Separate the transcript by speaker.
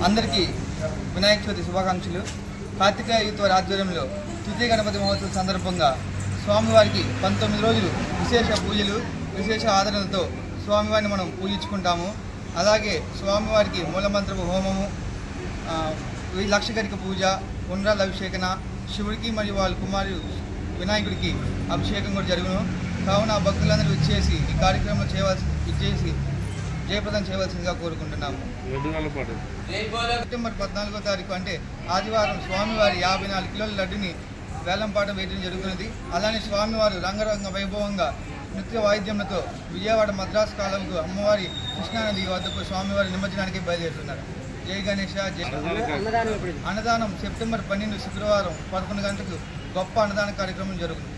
Speaker 1: అందరికీ వినాయక చవితి శుభాకాంక్షలు. కార్తికేయ యూత్ వారి ఆధ్వర్యంలో తృతీయ గణపతి మహోత్సవం సందర్భంగా స్వామివారికి 19 రోజులు విశేష పూజలు, విశేష ఆదరణలతో స్వామివారిని మనం పూజించుకుంటాము. అలాగే స్వామివారికి మూలమంత్రపు హోమము, లక్షగరిక పూజ, ఉండ్రాల అభిషేకన, శివుడికి మరియు వాళ్ళ కుమారుడు వినాయకుడికి అభిషేకం కూడా జరుగును. కావున భక్తులందరూ ఇచ్చేసి ఈ కార్యక్రమంలో ఇచ్చేసి జయప్రదం చేయవలసిందిగా కోరుకుంటున్నాము. సెప్టెంబర్ 14వ తారీఖు అంటే ఆదివారం స్వామివారి 54 కిలోల లడ్డుని వేలంపాట వేయడం జరుగుతున్నది. అలానే స్వామివారు రంగరంగ వైభవంగా నృత్య వాయిద్యములతో విజయవాడ మద్రాసు కాలంకు అమ్మవారి కృష్ణానది వద్దకు స్వామివారి నిమజ్జనానికి బయలుదేరుతున్నారు. జై గణేష. అన్నదానం సెప్టెంబర్ 12 శుక్రవారం 11 గంటలకు గొప్ప అన్నదాన కార్యక్రమం జరుగుతుంది.